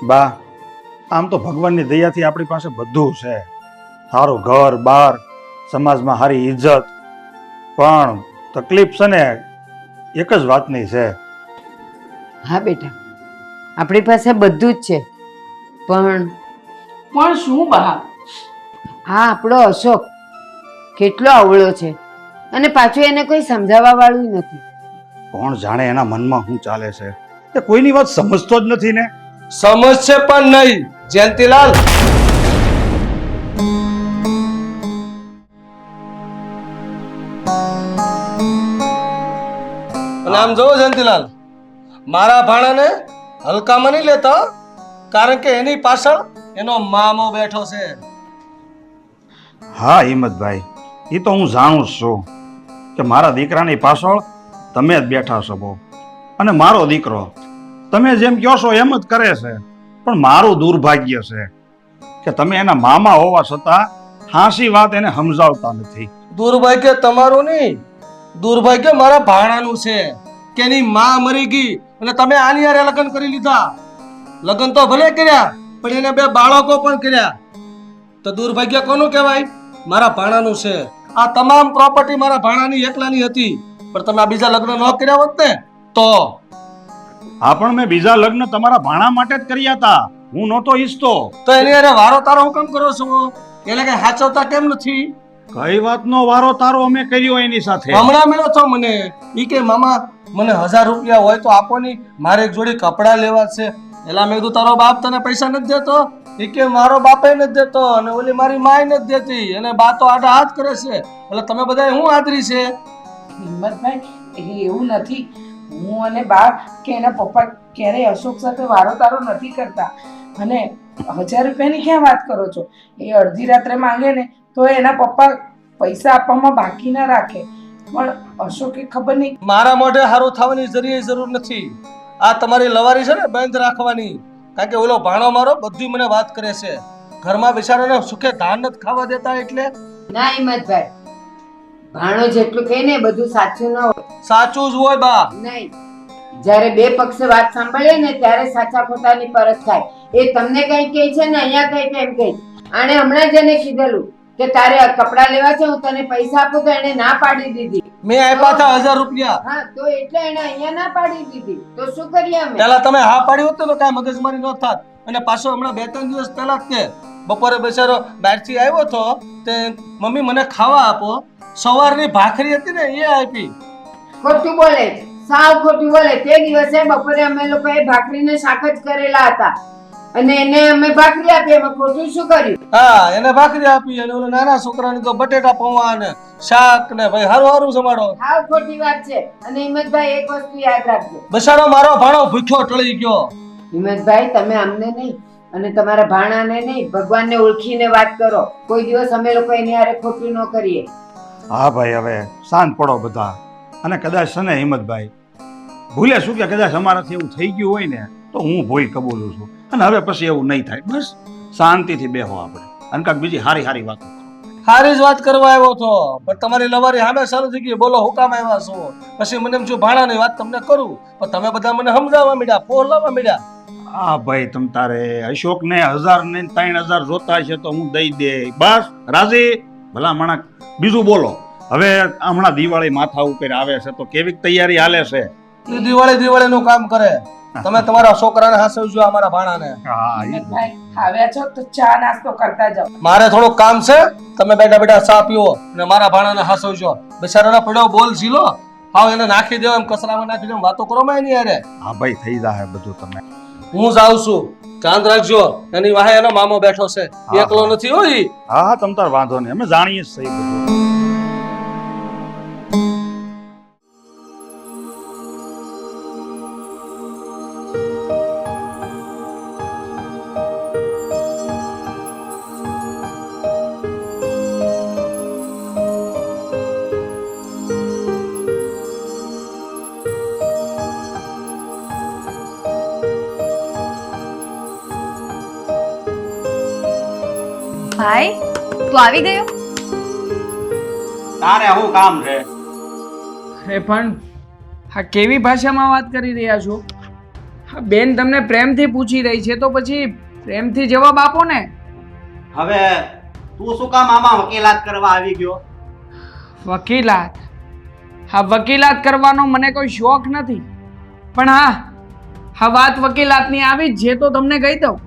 બા, આમ તો ભગવાનની દયાથી આપણી પાસે બધું છે, સારું ઘર બાર, સમાજમાં સારી ઇજ્જત, પણ તકલીફ છે ને એક જ વાતની છે. હા બેટા, આપણી પાસે બધું જ છે, પણ શું બા? હા આપણો અશોક કેટલો અવળો છે અને પાછું એને કોઈ સમજાવવા વાળું નથી. કોણ જાણે એના મનમાં શું ચાલે છે, એ કોઈની વાત સમજતો જ નથી ને. સમજશે પણ નહીં જયંતીલાલ. અને આમ જોવો જયંતીલાલ, મારા ભાણાને હલકામાં નહીં લેતા, કારણ કે એની પાછળ એનો મામો બેઠો છે. હા હિંમતભાઈ, એ તો હું જાણું જ છું કે મારા દીકરાની પાછળ તમે જ બેઠા છો બહુ, અને મારો દીકરો તમે જેમ કહો છો એમ જ કરે છે. પણ મારું દુર્ભાગ્ય છે કે તમે એના મામા હોવા છતાં હાંસી વાત એને સમજાવતા નથી. દુર્ભાગ્ય તમારું નહીં, દુર્ભાગ્ય મારા ભાણાનું છે કે એની માં મરી ગઈ અને તમે આની હારે લગ્ન કરી લીધા. લગ્ન તો ભલે કર્યા, પણ એને 2 બાળકો પણ કર્યા. તો દુર્ભાગ્ય કોનું કહેવાય? મારા ભાણાનું છે. આ તમામ પ્રોપર્ટી મારા ભાણાની એકલાની હતી, પણ તમે આ બીજા લગ્ન ન કર્યા હોત ને તો. હા, પણ મેં બીજા લગ્ન તમારા ભાણા માટે જ કર્યા હતા, હું નહોતો ઈચ્છતો. તો એની હારે વારો તારો હું કેમ કરો છો? એને કઈ સાચવતા કેમ નથી? કઈ વાતનો વારો તારો અમે કર્યો એની સાથે? હમણાં મળ્યો છો મને, ઈ કે મામા મને 1000 રૂપિયા હોય તો આપો ની, મારે એક જોડી કપડા લેવા છે. એલા મેં કીધું તારો બાપ તને પૈસા નથી દેતો? ઈ કે મારો બાપે નથી દેતો અને ઓલી મારી માય નથી દેતી, અને બા તો આડા હાથ કરે છે. એટલે તમે બધા હું આદરી છે? હિંમતભાઈ, એવું નથી. હું અને બા કે એના પપ્પા ક્યારેય અશોક સાથે વારો તારો નથી કરતા. અને 1000 રૂપિયાની ક્યાં વાત કરો છો? એ અડધી રાત્રે માંગે ને તો એના પપ્પા પૈસા આપવામાં બાકી ના રાખે. પણ અશોકે ખબર નહીં. મારા મોઢે હારું થવાની જરૂર નથી. આ તમારી લવારી છે ને બંધ રાખવાની, કારણ કે ઓલો ભાણો મારો બધી મને વાત કરે છે. ઘરમાં બિચારાને સુખે ધાન નથી ખાવા દેતા. એટલે ના હિંમતભાઈ, ભાણો જેટલું કહે ને બધું સાચું ન હોય. સાચું જ હોય બા. નહીં, જ્યારે 2 પક્ષે વાત સાંભળીએ ને ત્યારે સાચા ખોટાની પરખ થાય. એ તમને કઈ કહે છે ને અહીંયા કઈ કેમ કહે? આણે હમણાં જ એને કીધેલું કે તારે કપડા લેવા છે, હું તને પૈસા આપું, તો એને ના પાડી દીધી. મેં આપ્યા હતા 1000 રૂપિયા. હા, તો એટલે એને અહીંયા ના પાડી દીધી, તો શું કરીએ અમે? પેલા તમે હા પાડી હોત તો કાંઈ મગજમારી ન થાત. અને પાછો હમણાં 2-3 દિવસ પહેલા જ તે બપોરે બેચારો બહારથી આવ્યો તો તે મમ્મી મને ખાવા આપો, સવારની ભાખરી હતી ને એ આપી. ખોટું બોલે છે, સાવ ખોટું બોલે. તે દિવસે બપોરે અમે લોકોએ ભાખરીને શાક જ કરેલા હતા અને એને અમે ભાખરી આપી. એમાં ખોટું શું કર્યું? હા, એને ભાખરી આપી અને ઓલો નાના છોકરાને તો બટેટા પૌવા ને શાક ને ભાઈ હારું હારું જમાડો. સાવ ખોટી વાત છે. અને હિંમતભાઈ, એક વસ્તુ યાદ રાખજો, બસારો મારો ભાણો ભૂખ્યો ટળી ગયો. હિંમતભાઈ, તમે અમને નહીં અને તમારા ભાણાને નહીં, ભગવાનને ઓળખીને વાત કરો. કોઈ દિવસ અમે લોકો એની હારે ખોટું ન કરીએ. હા ભાઈ, હવે શાંત પડો બધા. અને કદાચ છે ને હિંમતભાઈ, ભૂલે શું કે કદાચ અમારાથી એવું થઈ ગયું હોય ને તો હું ભૂલ કબૂલું છું, અને હવે પછી એવું નહીં થાય. બસ શાંતિથી બેહો આપણે, અને કાંઈક બીજી હારી વાતો. હારી જ વાત કરવા આવ્યો તો, પણ તમારી લવારી સામે ચાલુ થઈ ગઈ. બોલો હું કામ આવ્યા છો? પછી મને એમ છું ભાણાની વાત તમને કરું, પણ તમે બધા મને સમજાવવા માંડ્યા, પોલાવવા માંડ્યા. હા ભાઈ, તમ તારે અશોકને 1000 ને 3000 જોતા છે તો હું દઈ દે. બસ રાજી ભલા માણસ. બીજું બોલો. હવે હમણાં દિવાળી માથા ઉપર આવે છે તો કેવી તૈયારી હાલે છે? એ દિવાળી નું કામ કરે. તમે તમારા છોકરાને હાસવજો, અમારા ભાણાને. હિંમતભાઈ, આવ્યા છો તો ચા નાસ્તો કરતા જાઓ. મારે થોડુંક કામ છે, તમે બેઠા ચા પીવો અને મારા ભાણાને હાસવજો. બિચારાનો પડ્યો બોલ ઝીલો, હાવ એને નાખી દેવો એમ, કચરામાં નાખી દેવો, વાતો કરો માં એની યારે. હા ભાઈ, થઈ જાય બધું. તમે હું જાઉં છું, ધ્યાન રાખજો. એની વાહે એનો મામો બેઠો છે, એકલો નથી હોય. હા, તમ તાર વાંધો નહીં, અમે જાણીએ જ સહી બધું. ભાઈ, તું આવી ગયો? તારે શું કામ છે? અરે પણ આ કેવી ભાષામાં વાત કરી રહ્યા છો? બેન તમને પ્રેમથી પૂછી રહી છે તો પછી પ્રેમથી જવાબ આપો ને. હવે તું શું કામ આમાં વકીલાત કરવા આવી ગયો? વકીલાત? હા, વકીલાત કરવાનો મને કોઈ શોખ નથી, પણ હા વાત વકીલાતની આવી જ છે તો તમને કહી દઉં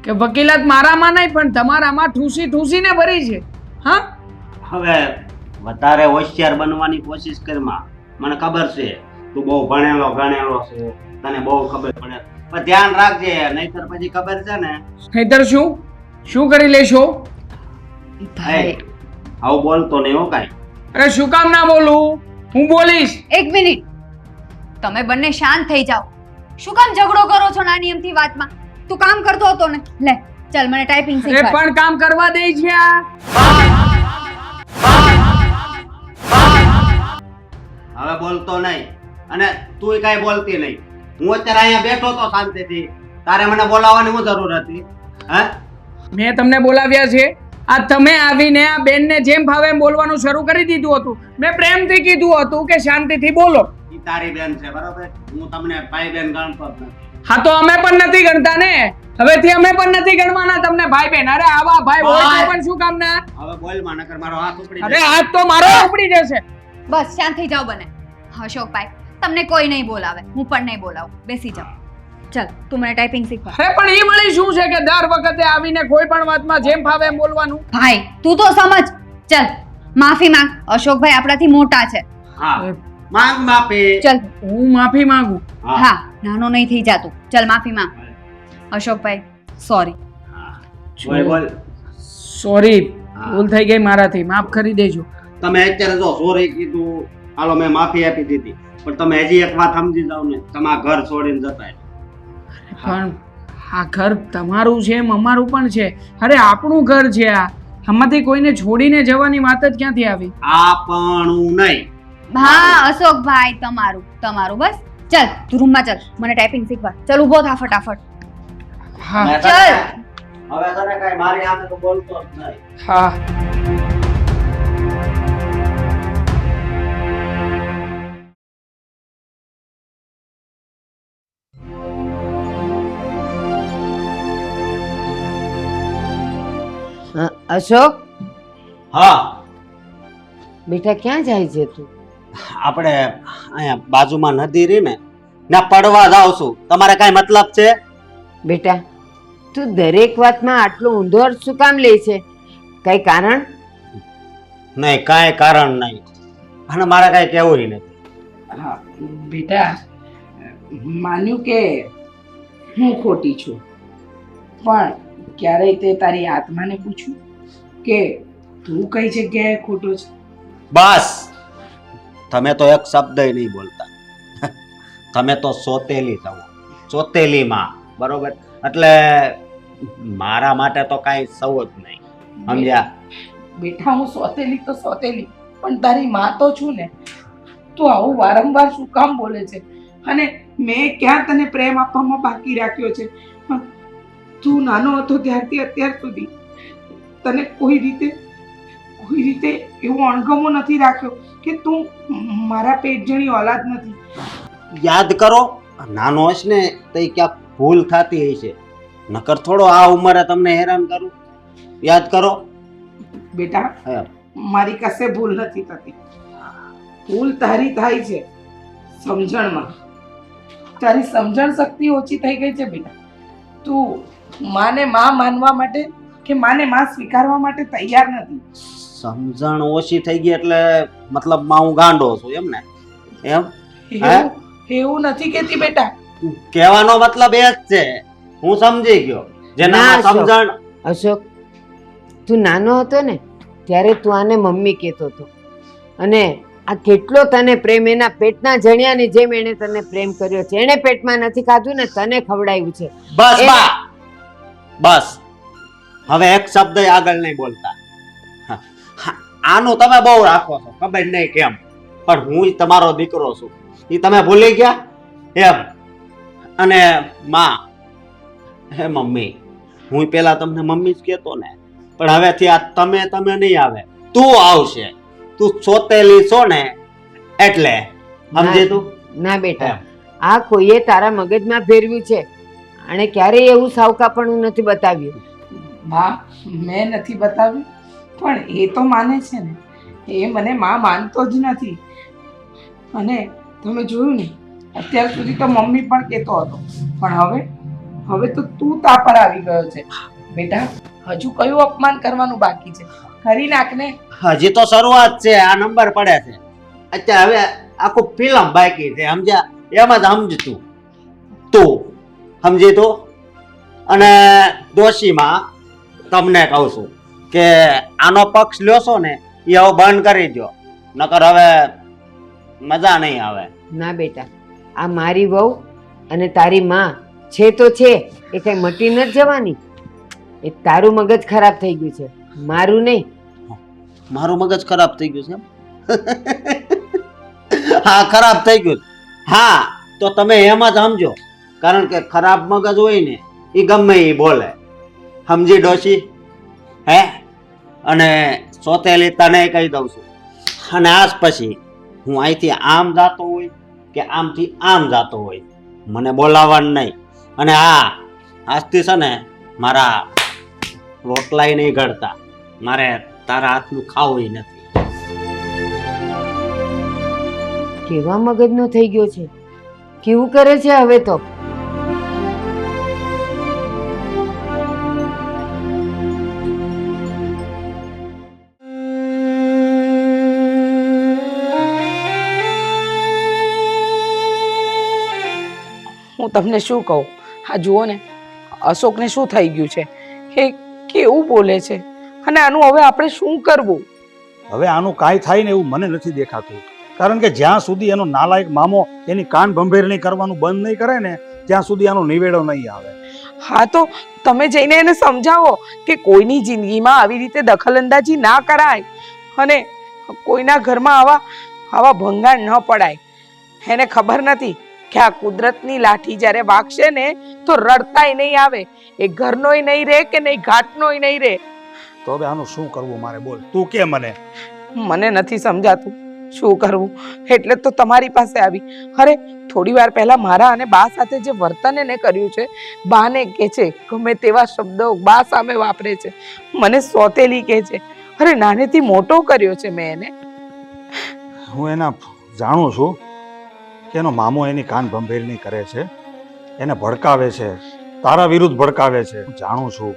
કે વકીલાત મારામાં નહીં પણ તમારામાં ઠૂસી ઠૂસીને ભરી છે. હા, હવે વધારે હોશિયાર બનવાની કોશિશ કરમાં. મને ખબર છે તું બહુ ભણેલો ગણેલો છે, તને બહુ ખબર પડે, પણ ધ્યાન રાખજે નહીંતર પછી ખબર છે ને. નહીંતર શું કરી લેશો? ભાઈ આવું બોલતો નહીં હો કાંઈ. અરે શું કામ ના બોલું? હું બોલીશ. એક મિનિટ, તમે બંને શાંત થઈ જાઓ. શું કામ ઝઘડો કરો છો નાની અમથી વાતમાં? તું કામ કરતો હતો ને, લે ચાલ મને ટાઈપિંગ અરે શીખવાડ. પણ કામ કરવા દે છે આ. હવે બોલતો નહીં અને તું કાંઈ બોલતી નહીં. હું અત્યારે અહીંયા બેઠો તો શાંતિથી, તારે મને બોલાવવાની શું જરૂર હતી? હે, મેં તમને બોલાવ્યા છે. આ તમે આવીને આ બેનને જેમ ભાવે એમ બોલવાનું શરૂ કરી દીધું હતું. મેં પ્રેમથી કીધું હતું કે શાંતિથી બોલો. ઈ તારી બેન છે બરોબર, હું તમને ભાઈ બેન ગણતો જ નથી. હા તો અમે પણ નથી ગણતા ને, હવેથી અમે પણ નથી ગણવાના તમને ભાઈ બેન. અરે આવા ભાઈ હોય તો પણ શું કામ ના? હવે બોલ માં, નકર મારો હાથ ઉપડી અરે જશે. હાથ તો મારો ઉપડી જશે. બસ શાંત થઈ જાઓ બંને. અશોકભાઈ, તમને કોઈ નહીં બોલાવે, હું પણ નહીં બોલાવું. બેસી જાઓ. ચાલ તું મને ટાઈપિંગ શીખવાડ. અરે પણ એ વળી શું છે કે દર વખતે આવીને કોઈ પણ વાતમાં જેમ ભાવે એમ બોલવાનું? ભાઈ તું તો સમજ. ચાલ માફી માંગ. અશોકભાઈ આપણાથી મોટા છે. હા, માંગ માફી. ચાલ. હું માફી માંગુ. હા, નાનો નહીં થઈ જાતું. ચાલ માફી માંગ. અશોકભાઈ સોરી. બોલ બોલ. સોરી, હા. ભૂલ થઈ ગઈ મારાથી, માફ કરી દેજો. તમે અત્યારે જો સોરી કીધું, હાલો મેં માફી આપી દીધી, પણ તમે હજી એક વાત સમજી જાવ ને, તમારા ઘર છોડીને જતા રહો. પણ આ ઘર તમારું છે એમ અમારું પણ છે. અરે આપણું ઘર છે આ. આમાંથી કોઈને છોડીને જવાની વાત જ ક્યાંથી આવી? આપણું નહીં. હા અશોકભાઈ તમારું બસ. ચાલ તું રૂમમાં ચાલ, મને ટાઈપિંગ શીખવાડ. ચાલ ઊભો થા ફટાફટ. હા મેં ચાલ. તને- હવે તને કઈ મારી સામે તો બોલતો જ નહીં. હા. અશોક હા, બેટા ક્યાં જાય છે તું? આપણે અહીંયા બાજુમાં નદી રહી ને, ત્યાં પડવા જાવ છું. તમારે કઈ મતલબ છે? બેટા તું દરેક વાતમાં આટલો ઊંધો અર્થ શું કામ લે છે? કઈ કારણ? નહીં, કાંઈ કારણ નહીં, અને મારે કઈ કહેવું નથી. હા બેટા, માન્યું કે હું ખોટી છું, પણ ક્યારેય તે તારી આત્માને પૂછ્યું કે તું કઈ જગ્યાએ ખોટો છે? બસ, તમે તો એક શબ્દ નહીં બોલતા. તમે તો સોતેલી છો, સોતેલી માં, બરોબર? એટલે મારા માટે તો કાંઈ સૌ જ નહીં, સમજ્યા? બેટા હું સોતેલી તો સોતેલી, પણ તારી માં તો છું ને. તું આવું વારંવાર શું કામ બોલે છે? અને મેં ક્યાં તને પ્રેમ આપવામાં બાકી રાખ્યો છે? તું નાનો હતો ત્યારથી અત્યાર સુધી તને કોઈ રીતે એવો અણગમો નથી રાખ્યો કે તું મારા પેટજણી ઓલાદ નથી. યાદ કરો, નાનો હશે ને તો ક્યાંક ભૂલ થતી હશે, નકર થોડો આ ઉંમરે તમને હેરાન કરું. યાદ કરો. બેટા હા. મારી કશે ભૂલ નથી થતી. ભૂલ તારી થાય છે સમજણમાં. તારી સમજણ શક્તિ ઓછી થઈ ગઈ છે બેટા. તું માને માં માનવા માટે કે માને માં સ્વીકારવા માટે તૈયાર નથી. સમજણ ઓછી થઈ ગઈ એટલે મતલબમાં હું ગાંડો છું એમ ને? એમ એવું નથી કેતી બેટા. કહેવાનો મતલબ એ જ છે, હું સમજી ગયો. જેનામાં ના, અશોક. સમજણ. અશોક તું નાનો હતો ને ત્યારે તું આને મમ્મી કહેતો હતો, અને આ કેટલો તને પ્રેમ એના પેટના જણિયાની જેમ એને તને પ્રેમ કર્યો છે. એને પેટમાં નથી ખાધું ને તને ખવડાવ્યું છે. બસ એ- બા, બસ હવે એક શબ્દ આગળ નહીં બોલતા. હા, હા, આનું તમે બહુ રાખો છો, ખબર નહીં કેમ, પણ હું તમારો દીકરો છું, એ તમે ભૂલી ગયા એમ. અને માં, હે મમ્મી, હું પેલા તમને મમ્મી જ કહેતો ને, પણ હવેથી આ તમે નહીં આવે, તું આવશે. તું સોતેલી છો ને એટલે, સમજે તું? ના બેટા, આ કોઈએ તારા મગજમાં ફેરવ્યું છે. આણે ક્યારેય એવું સાવકાપણું નથી બતાવ્યું. માં મેં નથી બતાવ્યું, પણ એ તો માને છે ને. એ મને માં માનતો જ નથી. અને તમે જોયું ને, અત્યાર સુધી તો મમ્મી પણ કહેતો હતો, પણ હવે તો તું તા પર આવી ગયો છે. બેટા, હજુ કયું અપમાન કરવાનું બાકી છે? કરી નાખ ને. હજી તો શરૂઆત છે, આ નંબર પડે છે. અત્યારે હવે આખું ફિલ્મ બાકી છે, સમજ્યા? એમ જ સમજતું તું, સમજી તું. અને દોશીમાં તમને કહું છું કે આનો પક્ષ લ્યો છો ને એ હવે બંધ કરી દો, નકર હવે મજા નહીં આવે. ના બેટા, આ મારી વહુ અને તારી માં છે તો છે, એ કઈ મટી નથી જવાની. એ તારું મગજ ખરાબ થઈ ગયું છે, મારું નહીં. મારું મગજ ખરાબ થઈ ગયું છે હા, ખરાબ થઈ ગયું. હા, તો તમે એમ જ સમજો, કારણ કે ખરાબ મગજ હોય ને એ ગમે એ બોલે, સમજી ડોશી? હે? અને સોતેલી તને કહી દઉં છું, અને આજ પછી હું અહીંથી આમ જાતો હોય કે આમથી આમ જાતો હોય, મને બોલાવવાનું નહીં. અને હા, આજથી છે ને મારા રોટલાય નહીં ઘડતા, મારે તારા હાથનું ખાવું નથી. કેવા મગજનો થઈ ગયો છે, કેવું કરે છે હવે તો. હું તમને શું કહું, હા જુઓ ને, અશોકને શું થઈ ગયું છે, એ કેવું બોલે છે, અને આનું હવે આપણે શું કરવું? હવે આનું કાંઈ થાય ને એવું મને નથી દેખાતું, કારણ કે જ્યાં સુધી એનો નાલાયક મામો એની કાન ભંભેરણી કરવાનું બંધ નહીં કરે ને ત્યાં સુધી આનો નિવેડો નહીં આવે. હા, તો તમે જઈને એને સમજાવો કે કોઈની જિંદગીમાં આવી રીતે દખલઅંદાજી ના કરાય, અને કોઈના ઘરમાં આવા ભંગાણ ન પડાય. એને ખબર નથી કે આ કુદરતની લાઠી જ્યારે વાગશે ને તો રડતાય નહીં આવે, એ ઘરનોય નહીં રહે કે નહીં ઘાટનોય નહીં રહે. તો હવે આનું શું કરવું મારે? બોલ તું કે મને નથી સમજાતું શું કરવું, એટલે તો તમારી પાસે આવી. અરે થોડી વાર પહેલા મારા અને બા સાથે જે વર્તન એને કર્યું છે, બાને કહે છે ગમે તેવા શબ્દો બા સામે વાપરે છે, મને સોતેલી કહે છે. અરે નાનેથી મોટો કર્યો છે મેં એને. હું એના જાણું છું કે એનો મામો એની કાન ભંભેરણી કરે છે, એને ભડકાવે છે, તારા વિરુદ્ધ ભડકાવે છે. હું જાણું છું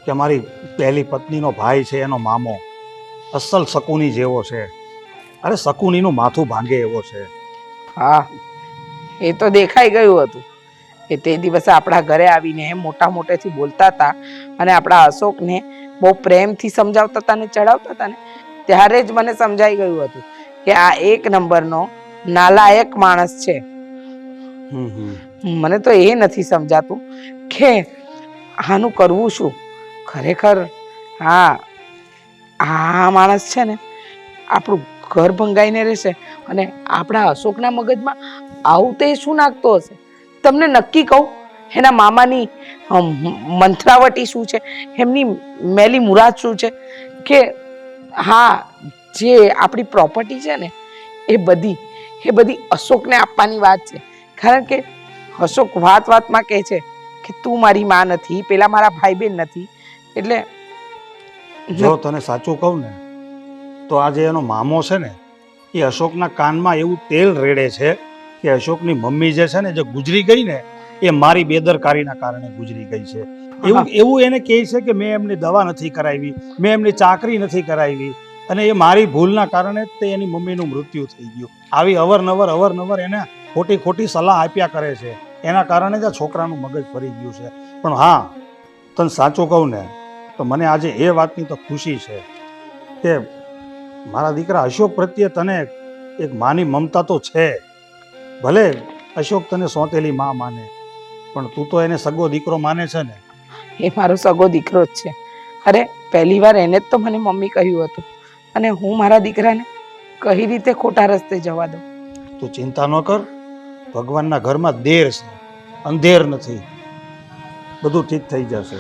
કે મારી પહેલી પત્નીનો ભાઈ છે એનો મામો અસલ શકુની જેવો છે. અરે શકુનીનું માથું ભાંગે એવો છે. હા, એ તો દેખાઈ ગયું હતું. એ તે દિવસે આપણા ઘરે આવીને મોટા મોટેથી બોલતા હતા અને આપણા અશોકને બહુ પ્રેમથી સમજાવતા હતા ને ચડાવતા હતા ને, ત્યારે જ મને સમજાઈ ગયું હતું કે આ એક નંબરનો નાલાયક માણસ છે. મને તો એ નથી સમજાતું કે આનું કરવું શું ખરેખર. હા, આ માણસ છે ને આપણું ઘર ભંગાઈને રહેશે, અને આપણા અશોકના મગજમાં આવું તે શું નાખતો હશે? તમને નક્કી કહું, એના મામાની મંથરાવટી શું છે, એમની મેલી મુરાદ શું છે કે હા, જે આપણી પ્રોપર્ટી છે ને એ બધી અશોકને આપવાની વાત છે. કારણ કે અશોક વાતમાં કહે છે કે તું મારી માં નથી, પેલા મારા ભાઈ બહેન નથી. એટલે જો તને સાચું કહું ને તો આજે એનો મામો છે ને એ અશોકના કાનમાં એવું તેલ રેડે છે કે અશોકની મમ્મી જે છે ને જે ગુજરી ગઈ ને એ મારી બેદરકારીના કારણે ગુજરી ગઈ છે. એવું એને કહે છે કે મેં એમની દવા નથી કરાવી, મેં એમની ચાકરી નથી કરાવી, અને એ મારી ભૂલના કારણે તે એની મમ્મીનું મૃત્યુ થઈ ગયું. આવી અવરનવર એને ખોટી સલાહ આપ્યા કરે છે. એના કારણે જ આ છોકરાનું મગજ ફરી ગયું છે. પણ હા, તને સાચું કહું ને તો મને આજે એ વાતની તો ખુશી છે કે મારા દીકરા અશોક પ્રત્યે તને એક માની મમતા તો છે. ભલે અશોક તને સોતેલી માં માને, પણ તું તો એને સગો દીકરો માને છે ને. એ મારો સગો દીકરો જ છે. અરે પહેલી વાર એને જ તો મને મમ્મી કહ્યું હતું, અને હું મારા દીકરાને કઈ રીતે ખોટા રસ્તે જવા દઉં? તું ચિંતા ન કર, ભગવાનના ઘરમાં દેર છે, અંધેર નથી, બધું ઠીક થઈ જશે.